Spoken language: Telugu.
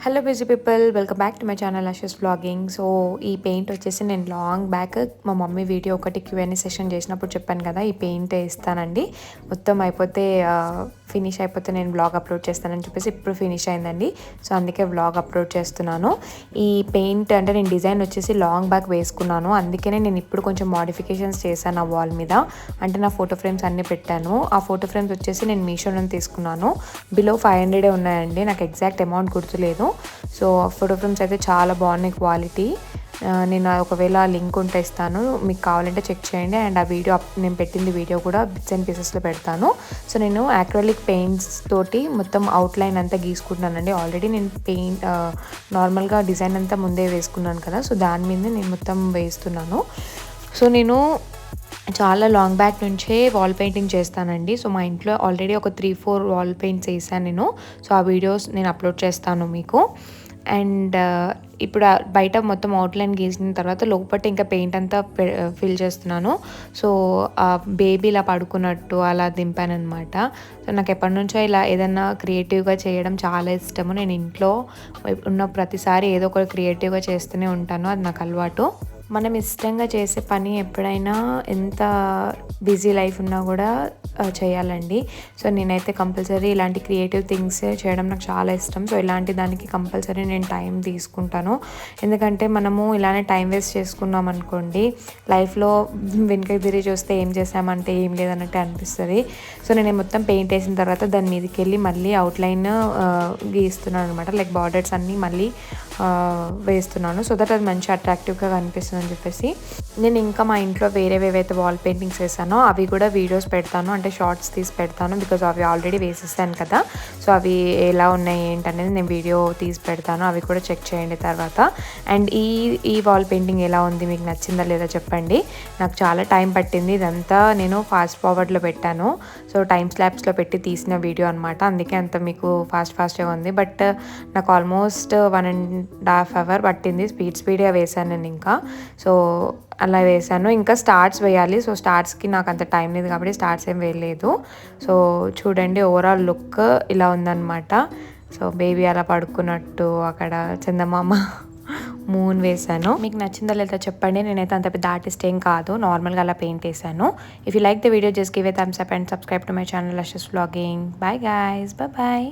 Hello busy people, welcome back to my channel Ashas vlogging. So ఈ పెయింట్ వచ్చేసి నేను లాంగ్ బ్యాక్ మా మమ్మీ వీడియో ఒకటి క్యూఎన్ఏ సెషన్ చేసినప్పుడు చెప్పాను కదా, ఈ పెయింట్ ఇస్తానండి మొత్తం అయిపోతే ఫినిష్ అయిపోతే నేను వ్లాగ్ అప్లోడ్ చేస్తానని చెప్పేసి ఇప్పుడు ఫినిష్ అయిందండి. సో అందుకే వ్లాగ్ అప్లోడ్ చేస్తున్నాను. ఈ పెయింట్ అంటే నేను డిజైన్ వచ్చేసి లాంగ్ బ్యాక్ వేసుకున్నాను, అందుకనే నేను ఇప్పుడు కొంచెం మోడిఫికేషన్స్ చేశాను ఆ వాల్ మీద. అంటే నా ఫోటో ఫ్రేమ్స్ అన్నీ పెట్టాను. ఆ ఫోటో ఫ్రేమ్స్ వచ్చేసి నేను మీషోలో తీసుకున్నాను. బిలో 500 ఉన్నాయండి, నాకు ఎగ్జాక్ట్ అమౌంట్ గుర్తులేదు. సో ఫోటో ఫ్రేమ్స్ అయితే చాలా బాగున్నాయి క్వాలిటీ. నేను ఒకవేళ లింక్ ఉంటే ఇస్తాను, మీకు కావాలంటే చెక్ చేయండి. అండ్ ఆ వీడియో నేను పెట్టింది వీడియో కూడా బిట్స్ అండ్ పీసెస్లో పెడతాను. సో నేను యాక్రిలిక్ పెయింట్స్ తోటి మొత్తం అవుట్లైన్ అంతా గీసుకుంటున్నానండి. ఆల్రెడీ నేను పెయింట్ నార్మల్గా డిజైన్ అంతా ముందే వేసుకున్నాను కదా, సో దాని మీద నేను మొత్తం వేస్తున్నాను. సో నేను చాలా లాంగ్ బ్యాక్ నుంచే వాల్ పెయింటింగ్ చేస్తానండి. సో మా ఇంట్లో ఆల్రెడీ ఒక 3-4 వాల్ పెయింట్స్ వేసాను నేను. సో ఆ వీడియోస్ నేను అప్లోడ్ చేస్తాను మీకు. అండ్ ఇప్పుడు బయట మొత్తం అవుట్లైన్ గీసిన తర్వాత లోపల ఇంకా పెయింట్ అంతా ఫిల్ చేస్తున్నాను. సో ఆ బేబీ ఇలా పడుకున్నట్టు అలా దింపాను అనమాట. సో నాకు ఎప్పటి నుంచో ఇలా ఏదైనా క్రియేటివ్గా చేయడం చాలా ఇష్టము. నేను ఇంట్లో ఉన్న ప్రతిసారి ఏదో ఒకటి క్రియేటివ్గా చేస్తూనే ఉంటాను, అది నాకు అలవాటు. మనం ఇష్టంగా చేసే పని ఎప్పుడైనా ఎంత బిజీ లైఫ్ ఉన్నా కూడా చేయాలండి. సో నేనైతే కంపల్సరీ ఇలాంటి క్రియేటివ్ థింగ్స్ చేయడం నాకు చాలా ఇష్టం. సో ఇలాంటి దానికి కంపల్సరీ నేను టైం తీసుకుంటాను. ఎందుకంటే మనము ఇలానే టైం వేస్ట్ చేసుకున్నాం అనుకోండి, లైఫ్లో వెనుకకి తిరిగి చూస్తే ఏం చేసామంటే ఏం లేదన్నట్టు అనిపిస్తుంది. సో నేను మొత్తం పెయింట్ వేసిన తర్వాత దాని మీదకి వెళ్ళి మళ్ళీ అవుట్లైన్ గీస్తున్నాను అనమాట. లైక్ బార్డర్స్ అన్నీ మళ్ళీ వేస్తున్నాను, సో దట్ అది మంచి అట్రాక్టివ్గా కనిపిస్తుంది అని చెప్పేసి. నేను ఇంకా మా ఇంట్లో ఏవైతే వాల్ పెయింటింగ్స్ వేసానో అవి కూడా వీడియోస్ పెడతాను, అంటే షార్ట్స్ తీసి పెడతాను. బికాజ్ అవి ఆల్రెడీ వేసేసాను కదా, సో అవి ఎలా ఉన్నాయి ఏంటనేది నేను వీడియో తీసి పెడతాను. అవి కూడా చెక్ చేయండి తర్వాత. అండ్ ఈ వాల్ పెయింటింగ్ ఎలా ఉంది, మీకు నచ్చిందా లేదా చెప్పండి. నాకు చాలా టైం పట్టింది, ఇదంతా నేను ఫాస్ట్ ఫార్వర్డ్లో పెట్టాను. సో టైం స్లాబ్స్లో పెట్టి తీసిన వీడియో అనమాట, అందుకే అంత మీకు ఫాస్ట్గా ఉంది. బట్ నాకు ఆల్మోస్ట్ 1.5 hours పట్టింది. స్పీడ్గా వేసాను నేను ఇంకా. సో అలా వేసాను. ఇంకా స్టార్ట్స్ వేయాలి. సో స్టార్ట్స్కి నాకు అంత టైం లేదు కాబట్టి స్టార్ట్స్ ఏం వేయలేదు. సో చూడండి ఓవరాల్ లుక్ ఇలా ఉందన్నమాట. సో బేబీ అలా పడుకున్నట్టు అక్కడ చందమామ మూన్ వేసాను. మీకు నచ్చిందో లేదా చెప్పండి. నేనైతే అంత పెద్ద ఆర్టిస్ట్ ఏం కాదు, నార్మల్గా అలా పెయింట్ వేసాను. If you like the video just give a thumbs up and subscribe to my channel Ashas vlogging. Bye guys, bye.